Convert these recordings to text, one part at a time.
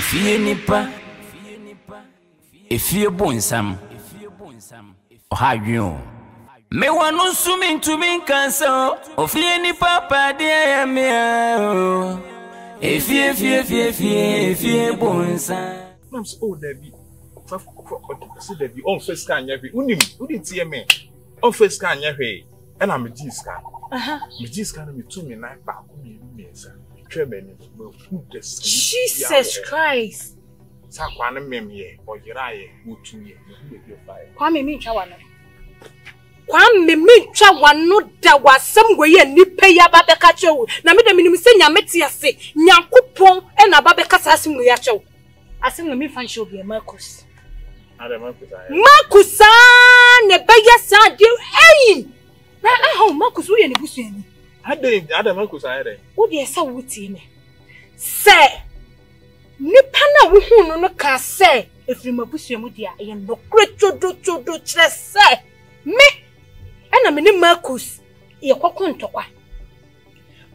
Efie nipa efie bonsam ohadwo me wanu sumi ntumi kanso ofie nipa pade ayamia efie bonsam mams oh David so David on first can yawe unim tie me on first can yawe and I'm a G-scan me G-scan me to me na ba ko me nsa Jesus Christ. Sakwana memye oyiraye mutuye Kwame mitwa wano. Kwame mitwa wano da wasem goye nipa ya babeka chewu. Na me de minim se nyamete ase. Nyankopon e na babeka sase mu ya chewu. Ase me mi fan show bi Marcus. Ada Marcus aye. Marcus ne beye sa de ei. Na ho Marcus wo ye ne busuani. Ada Marcus aye. Wo de esa wuti me. Se nipa na wo hu no ka se efiri mabusuamu dia ye no kretchodo kire se me ena me ni Marcus ye kokko ntokwa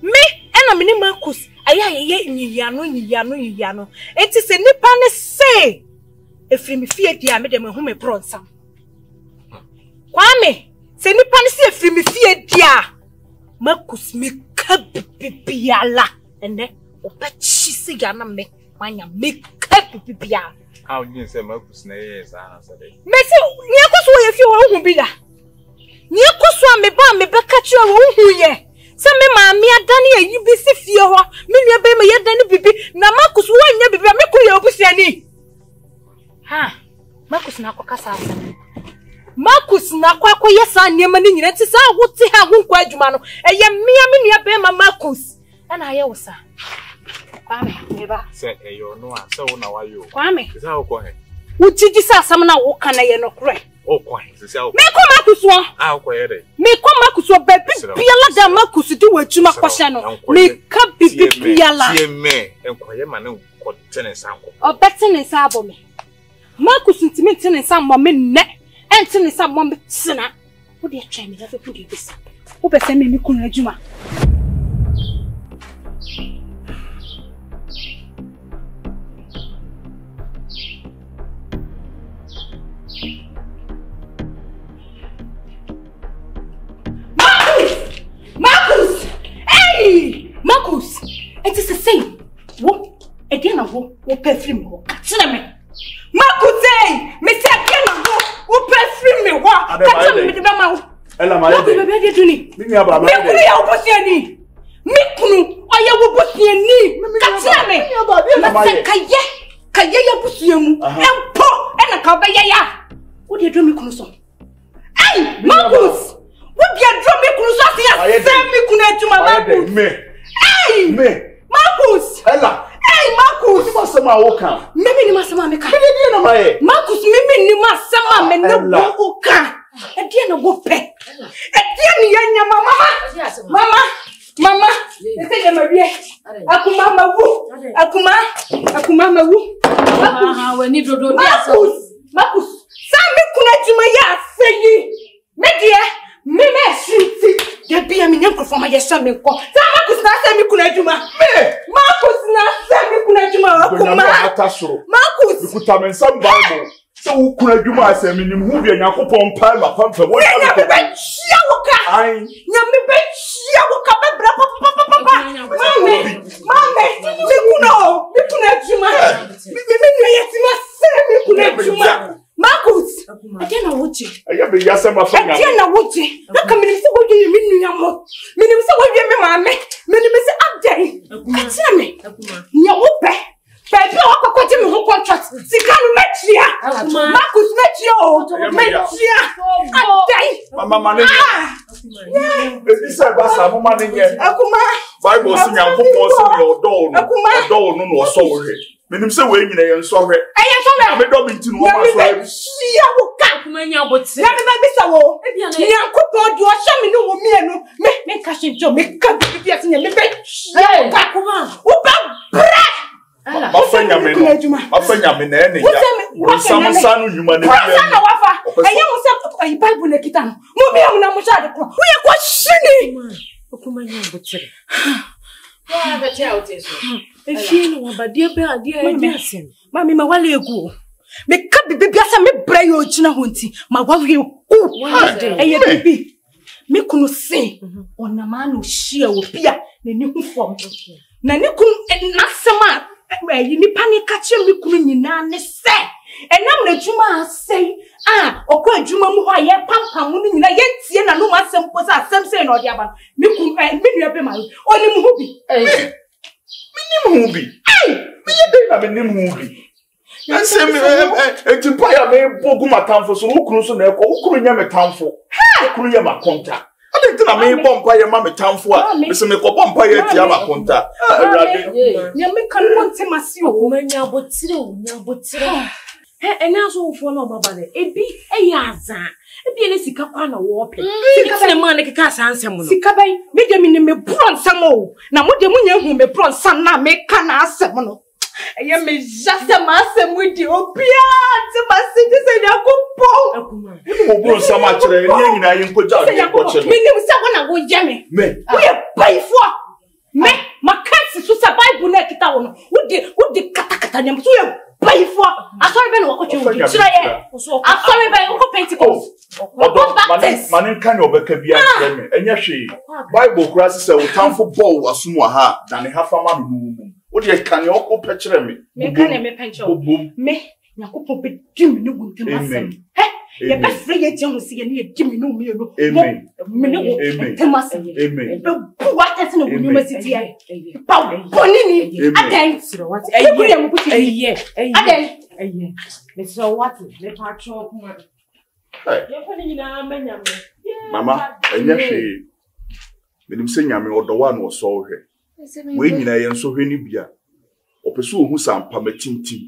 me ena me ni Marcus aya ye nyiyano enti se nipa ne se efiri me fie dia me de me hu me bronsam Kwame se nipa ne se efiri me fie dia Marcus me ka bibiala ene opechi se yana me manya make up bibia how you say Marcus na yes answer dey me say nie koso ye fi wo hu bi da nie koso me ba me beka chi wo hu ye se me ma me adane ayi bi se fie ho me nua be me yedane bibi na Marcus wo anya bibi me ko ye obusiani ha Marcus na akokasa asa Marcus na akwa sa niema ni nyina ti sa wo ti ha wo kwa adwuma no eye me nua be ma Marcus ana aye wo sa Kwame, neba. Say eyo no a say una wa yo. Kwame. Say how ko he. Ujiji sa asam na wo kana ye no kure. O ko he. Say how. Me ko Marcus wo. Ah ko ye dey. Me ko Marcus wo ba bibiala da Marcus di wadwuma kwahya no. Me ka bibiala. Tie me enkoye ma ne ko tene sanko. O betene sa abo me. Marcus ntimi tene sa mo me ne. Entene sa mo me tsena. Wo de atwa me da fe ku de bisa. Wo be se me kunu adwuma. Marcus, it is the same. What? Again, I will perfume. Tell me. Marcus, me say again, I will perfume me. What? Tell me, Mama. Ella, my baby, do me. Me kunu ya obusiani. Me kunu oya obusiani. Tell me. Kaye ya obusiamu. Empo, ena ka obeya ya. Wo dey do me kunu so. Hey, Marcus. Wo dey do me kunu so asia. Say me kunu adwuma Marcus. Me. Marcus. Ella. Hey, Marcus. You must ma wo kan. Mimi ni masema me kan. Me dey na ma ye. Marcus, mimi ni masema me ne wo kan. E dey na wo pe. E dey ni yanya mama. Mama. E say ya mawie. Akuma mawu. Akuma mawu. We need do Marcus. Sami kuna juma ya aseyi. Me dia. Me shiti. Ya bia me nyanko foma ya sha me ko. Marcus na se mi kuna juma. Marcus na se mi kuna juma akuma. Marcus. Bikuta men some Bible. So who kuna juma ase mi nim hu bia Yakopon pa ma pamfa wo. Ya me be hia wo ka. Ya me be hia wo ka bebra papa. Mame. Me kuna juma. Me nua yetima se mi kuna juma. Marcus, again I watch it. I be yasema fanya. Again I watch it. Na kamini se wo dwe mi nua mo. Minim se wo dwe mi maame. Minim se adai. Atia me. Nya wo pe. Baby o akwaje me ho contract. Sika no mechia. Marcus mechia o. Mechia. Adai. Mama ne. Baby say ba sa mama ne nye. Akuma. Bible say Yakopon say odo no no so we. Minim se we nyina ye nso hwe. Me do binti no ma so abi. Sia wo ka kumanya bote. Na me ba bisa wo. Nyankopon do o hye me no wo mienu. Me ka hye jo me ka bibia se me be. Sia wo ka kuma. Wo ba bra. Ma fanya me no. Ma fanya me na ene ya. Wo samsa no nyuma ne bi. Sa na wafa. Eya wo se Bible na kita no. Mo bi am na mo sha de ko. Wo ye ko hye ni. Kumanya bote. Wa ba cha o te so. Efie no ba dia be ade asem. Mami ma wale egu. Me ka bibi biasa me bra yo china ho nti. Ma wale egu. Eye bibi. Me kunu se. Ona ma no hia obia na ni hu fom. Na ni kunu nasema yi ni panika che me kunu nyina ne se. Enam na djuma asai. Okwa adwuma mu ho aye pampam mu nyina ye tie na no ma asem po sa asem se na odi aba. Me kunu me nua be ma. Oni mu hu bi. Minim hu bi. Me ye be na minim hu bi. Yansem etimpaya me bogu matamfo so ukuru so na ekọ ukuru nya metamfo. Ukuru nya makonta. Ade ntina me bompa ye ma metamfo a me me ko bompa ye tia makonta. Awurade. Nya me kan wonte masi o. Manya botire. Ena so ufo na baba de. Ebi eyaza. Ebi ene sika kwa na wo pe. Sika na ma ne keka sansem no. Sika bai me de me me bron sam o. Na mo de mo nya hu me bron sam na me ka na asem no. Eye me jase ma asem di obia ti ma se ti se ya ko po. Mo bro sam a kire ni nyina ye nkoja o ye ko kire. Me nim se wona go je me. Me. We bai fo. Me makansi so sa Bible na kita wo no. Wo de katakata nyam so ye bai fo. Asori be no wo ko che wo. Chira ye. Asori be wo ko Pentecost. Manin kan obeka bia kire me. Enya hwe. Bible kura se wo tamfo ball asum wa ha na ne hafa ma no mu. Wo de kan yo ko pekire me. Me kan me pencho. Me Yakopon be dim ni wunte masem. Ye be free ye jam si ye ni dim ni me no. Amen. Me no wunte masem. Amen. Be bu what ese no university e. Pa boni ni aden. What? Aye. Aden. Me so what? Me patro kuma. Ye fa ni na manya me. Mama, enya hwe. Menim se nyame odowa no so hwe. We nyina ye nso hwe ni bia. Opeso ohu sampa matintim.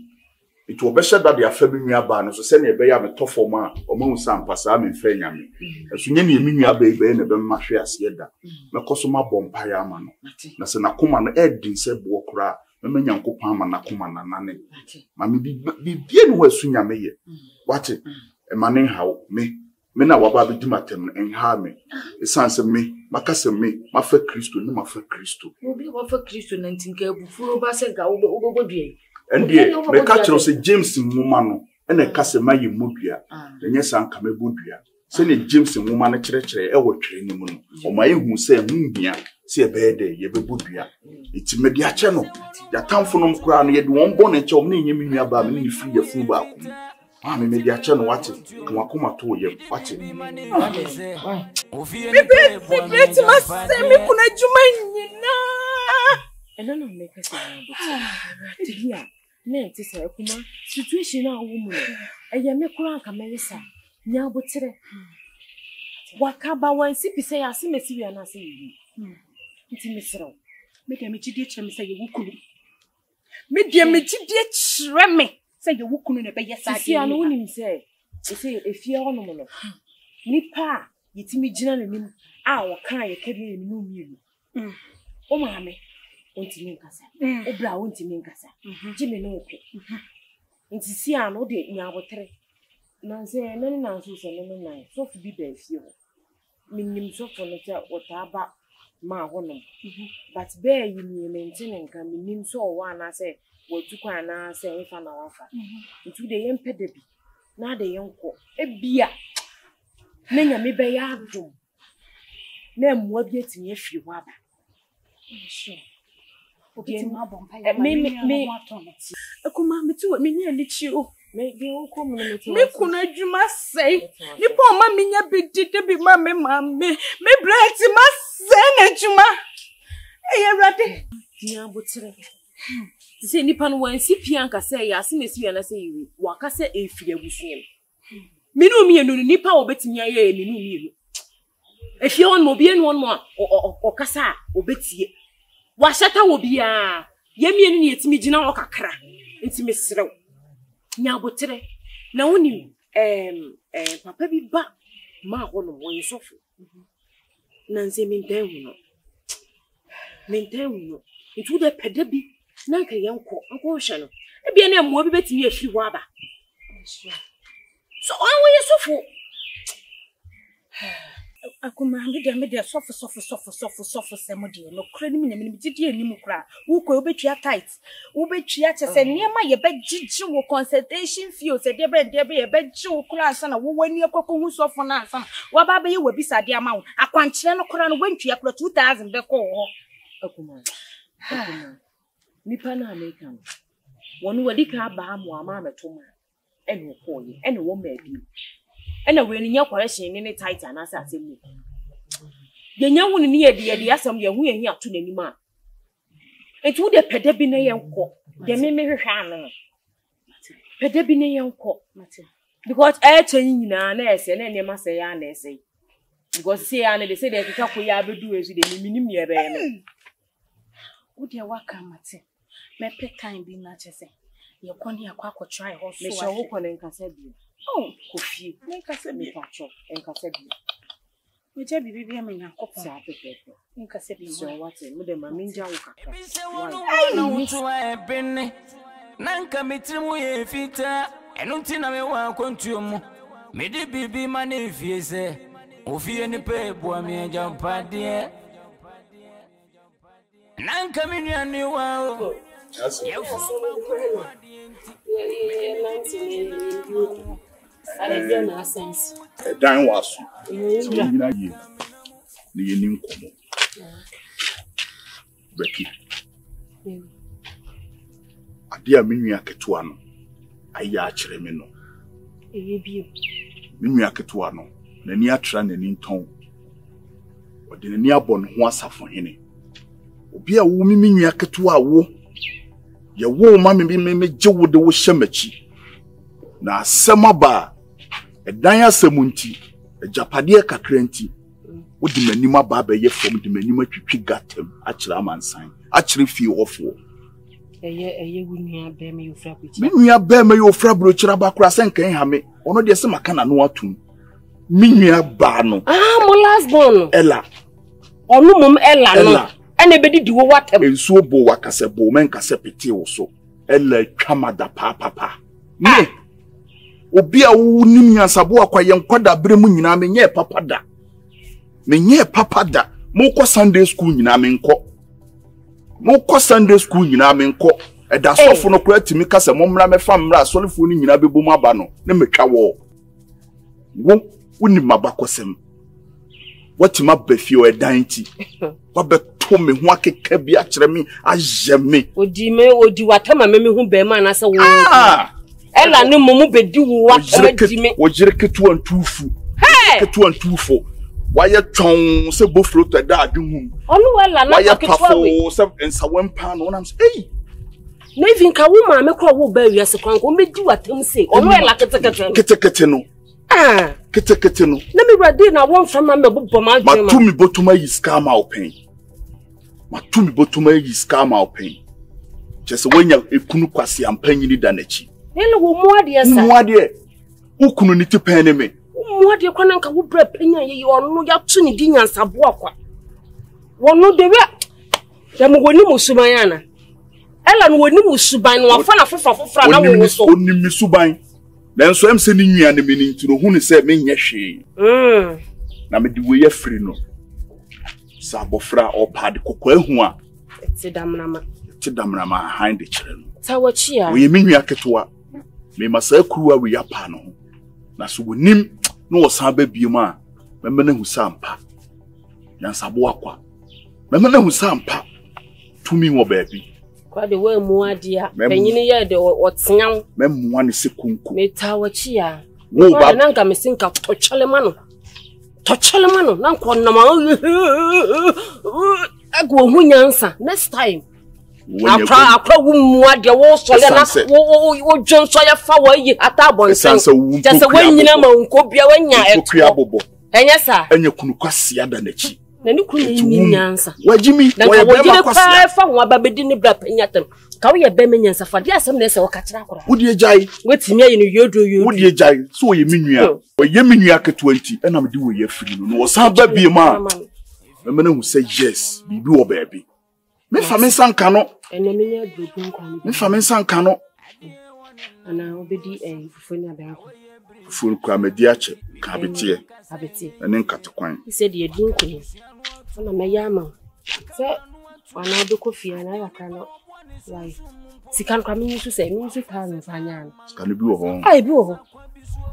Itu obehye da de afa bi nua ba no so se na ebe ya metofo ma o ma hu sampa sa me mfa nyame. Eso nye ne nua ba ebe na be ma hwe ase da. Mekoso ma bompa ya ama no. Na se na koma no edin se bo kura. Me nyankopon ama na koma na nane. Ma me bibie no wasu nyame ye. Wate emane hawo me na waba bi dimatem enha me esanse me makase me mafa Kristo ni mafa Kristo Obi wafa Kristo na ntinka abufuro ba se ga ogodue endie me ka kiro se James nwoma no ene kase maye modua enye sanka me bodua se ne James nwoma no kirekire e wotwere ni mu no o maye hu se hunhia se e beede ye bebodua iti me dia che no ya tamfo no mkura no ye de won bo na che o me nyem nua ba me ni free ya furu ba ko me media che no wate kwa koma to ye wate Me masem kuna juma nyina. eno no make us but dia na ti se kuma situation na wo mu no eye me kura nka me yesa nya botere waka ba wan si pise ya se mesi wi na se yi nti mesero Me de me gidie chere me se ye wukunu. Me de me gidie chere me se ye wukunu na be yesa si anu wonim se ese efie ho no mo no nipa yitimi gina na nim a wo kan ye kebe ni mu mienu o ma me ontimi nkasa obra ontimi nkasa jime no ope nti si anu de nya botere na se nani na so se no na so fu bi ba fie ho minim so fo no ta otaba ma ho no but be yi ni maintain nka minim so o wa na se wotukwa na se nfa na wafa ntu de yempe de bi na de yenko ebia na nya me be ya adom na mmoa bi atimi afiri ho aba Obi ma bompa ya me akuma meti wo me nya ni chi o me ge wo ko mo meti me kuna djuma sei ni po ma me nya bedide bi ma me bread ma sei na djuma Rade nya botere se nipa no wan si pia nka se ya se mesi na se yiwi waka se efiri agusuem minu mienu nipa obetimi aye minu mienu efie on mo bie no no o kasa obetie wa shata wo bia ye mienu ne yetimi gina o kakra ntimi serew nya botere na woni papa bi ba ma ho no won sofo na nse mintan hu no itu de pede bi na nka yenko nko hwe no e bia na mo bi betimi afiri ho aba so on we sofo Akuma media soft sem de no kra ni me gidi anim kra wo ko obetua tight wo betua chese niema ye begigi wo consultation fee o se de bre ye begigi wo kra ansa na wo wani akoko hu sofo na ansa na wa ba be ye wabisade ama wo akwankyere no kra no wantua kra 2000 be ko ho Akuma nipa na American wonu wadi ka ba amu ama metoma ene ko yi ene wo ma bi ene we ni nya correction ni tight anasa asemu ye nya hu ni ye asem ye hu ye hi ato nanim a etu de pede bi na ye nko de me hwehwe ano pede bi na ye nko because change nyina na ese na nema se ya na ese because say ya na they say they kika ko ya bedu ezu de minim ye be no wo de waka mate me pe time bi na chese ye koni akwa try ho so me sha wo kone nkasa bi kofi nkasa bi pacho nkasa bi me je bibi bi me nyankopon sa pepe nkasa bi so what me de ma minja wo kaka na wutu a ebenne nanka metrimu ye fita enu ntina me wa kontuo mu me de bibi ma na efie se ofie ni pe bo mi ajampade nanka me nuane wa o Dan wasu. Yina ye. Ni yeni nkomo. Becky. Ade a menua ketewa no. Aya akire me no. Bio. Menua ketewa no. Nani atra nani nton. Ode nani abon ho asafo hene. Obi a wo menua ketewa wo. Ye wo ma me jewo de wo hyemachi. Na asema ba edan asemunti ejapade kakranti wodi manima ba ba ye fom de manima twitwi gatem akira amansan akire fie ofo eye wunua be me yofra kuchi menua be me yofra brochira ba kura senkan ha me ono de se maka na no atum menua ba no mo last born ela onu mum ela no ene be didi wo watem ensuo bo wakase bo men kase pete wo so ela twamada papa me obi a wo nim yansabo akwaye nkwada bere mu nyina menye papa da mo ko Sunday school nyina menko eda sofo no kura timi kase mo mra mefa mra asolifo ni nyina bebom aba no ne metwa wo woni mabakosem watima befio edan ti wabeto me ho akeka bi akere me ajeme odi watama me hu be ma na se wo ela ni mumu bedi wo atime wo jire ketu antufu waya twon se bofro to da adwum onu ela na ketu we se ensa wempa no nam say na even ka wo ma me kro wo ba wiase kwanko medi watam se onu ela ketekete no ketekete no na me rade na won fama me bobbo ma adwuma matumi botuma yi scam open chese wenya ekunu kwase ampanyini da nachi ele wo muade sa muade ukunu ni tipen me muade kwana nka wo bra panya ye onu ya tu ni di nyansabo akwa wono de we ya mo woni musuban yana ela no woni musuban no afa na fofra na wo so oni musuban nanso em se ni nwia ne me ni ntino hu ni se me nya hwe na me di we ya free no sa bofra opad kokko ahu a ti damrama hand de kire no tawachi a we me nwia ketewa me masa kuruwa we ya pa no na so wonim no wosan ba biem a meme na hu sampa yansabo akwa meme na hu sampa tumi wo baabi kwa de we muade a penyini ye de otenyam memu ane se kunku me tawachi a wo ba na nka me sinka tochele mano na nko nama agwo hu nyansa next time akra wu muade wo sole na wo dwonso ya fa wa yi atabonsen just when nyina ma nko bia wanya eto enya sa enya kunu kwase ada nachi na ni kunu ni nyansa wajimi wo be kwase fa ho ababedi ni bra panyatem ka wo ye be menyansa fa dia asem na ese wo ka kira akora wo die jai wetimi ayi no yodo wo die jai so wo ye menua wo ye menua keto anti ena me de wo ye firi no wo san ba bie ma me na hu say yes bibi wo baabi me fa me sanka no eneminya adrogun kwa me fa me sanka no ana obedi fufu ni abako Full Kramediache, Cabitie, and then cut coin. He said, you're drinking. And I'm a yama. So, I know the coffee and I cannot. Why? She can't come in to say, music hands, Fanyan. Can you go home? I do.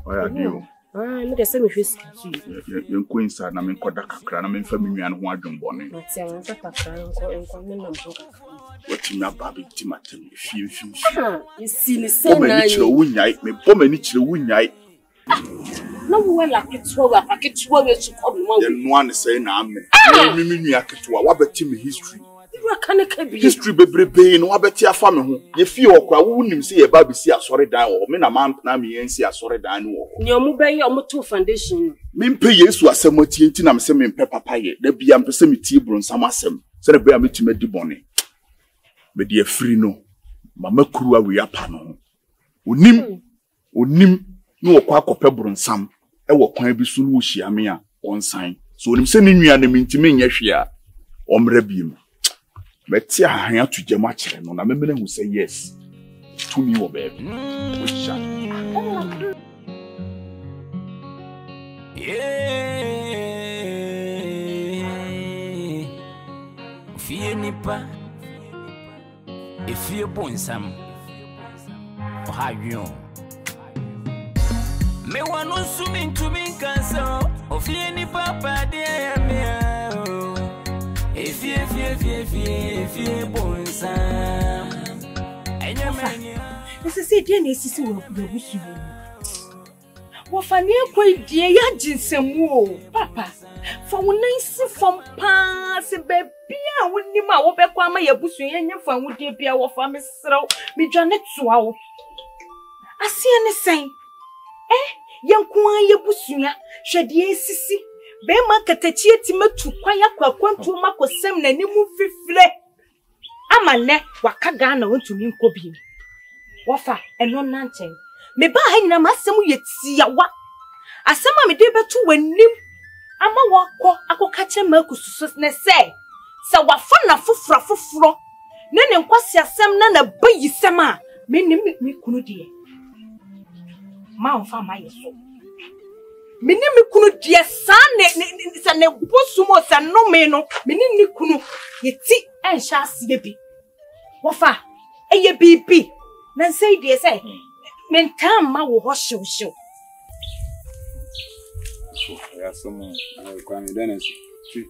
I do. I'm the same fish. Young Queen's son, I'm in Kodaka, I'm in family and one bonnet. What's your baby Timothy? Few. You see, the same night, me bomb and each night. No, well, I get 12, I get 12 years to come. One is saying, I'm what about Timmy history? History be no abetia family ye fie okwa wo nim se ye ba bi si asore dan wo me na man na me yen si asore dan wo ni omu be ye omu to foundation me mpe Yesu asem oti na me se me mpe papa ye da bia mpe se me tie bronsam asem se da bia me time di bone me de afiri no mama kuru awe apa no onim no okwa akopɛ bronsam e wo kwan bi so no hia me a onsan so onim se ne nwua na me ntime nya hwe a omra biem Betia hanya to jema chere no na memene hu say yes to me wo baby fie nipa efie bonsam o ha wion me wanu sumi to me kanso o fie nipa pa de ya me If bonsa. This is it, dear Nessie will wish you. What funny quite dear Yajinsem, Papa. For when I see from pass a baby, I wouldn't name my Obequama Yabusu and your fun would be our family throw me Janet Swao. I see anything. Young Kwan Yabusuya, shed ye sissy. Bema katachie time tu kwanya kwa kwantu makosem na ni mu fifle amane wakaga na wontumi nkobi wofa eno nanchen me ba ha nyina masem yetiawa asema me de betu wanim ama wakọ akoka kire makususu ne se wafa na foforo ne nkwasi asem na bayisem a me ni kunu de ma onfa ma yeso Mini kunu dia sa ne bosumo sa no me no mini kunu yeti enhya ase bi wofa eye bibi na say die say mentam ma wo ho hyew so ya somo kwa mi denes ti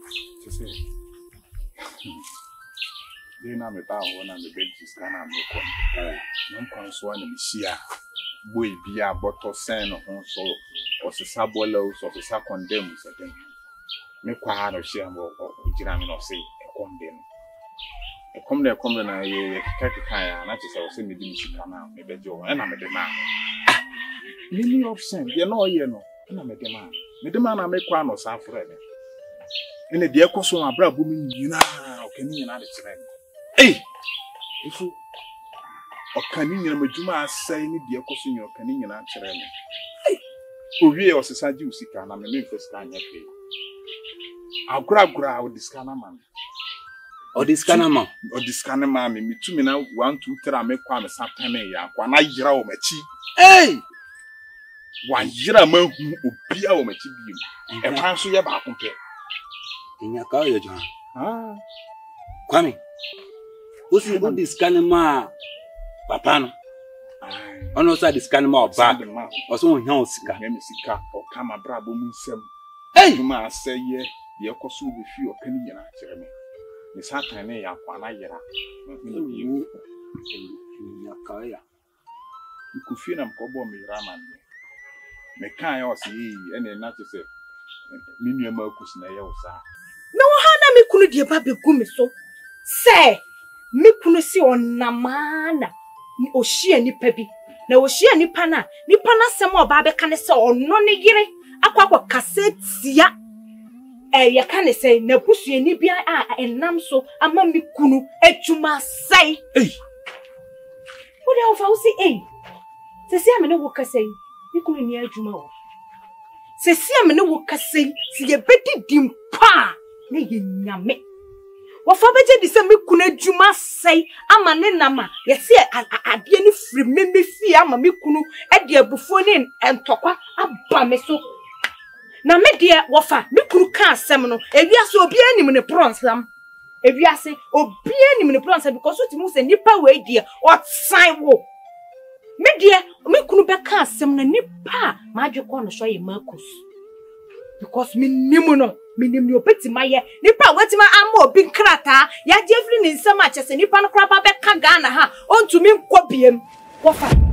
say na me ba ho na me be scanner me ko no kon so na me hia boy bia bottle sen no ho so osisa bola so osisa condemn so den me kwa ha no hia mo ojira me no say condemn na ye keka ya na tse so me di musika na me be jo na me de ma many option ye no ye no na me de ma na me kwa no sa frede ene de ekoso abra bu mi nyina okani nyina de kire ifu okani nyina madwuma asai ni de ekoso nyina okani nyina kire me owie osesa ji usika na me first anya pe agura o diskana man Odiskana man me tumi na 1 2 3 me kwa me satane ya kwa na yira o machi wa yira ma hu obia o machi bi e kwan so ye ba kompe nya ka ye jan kwame osi odiskana ma papa no ono sa diskana ma oba oso nya osika me sika o kama brabo mu nsem duma aseye ye koso bi fi o kan nyina kire me ni satane ya kwa na yira nya ka ya ikufi na mkobo me yira man me kan ya osi ene na te se minu ma akusi na ye usa me wo ha na me kunu de ba be gu me so se me kunu si onamana ni ohia nipa bi na ohia nipa na sem oba be kan se ono ne yire akwa kasetia ye kan se na busu ni bia enam so ama me kunu adwuma sai wo de ofa wo si se si amene wo kasai me kunu ni adwuma wo se si amene wo kasai si ye bedi dimpa na ye nyame wo fa beje di se me kunu adwuma sai ama ne nama ye se ade ni free me fee ama me kunu e de abufo ni entokwa aba me so na me de wofa me kunu ka asem no ewiase obi anim ne pronsam ewiase obi anim ne pronsam because what you say nipa we de o sign wo me de me kunu be ka asem na nipa ma adwekọ no so ye Marcus because me nimu no minim ni opeti maye nipa wetima ama obi nkrata ya jefri ni nsema chese nipa no kraba be ka Ghana ha ontumi nkọ biem wofa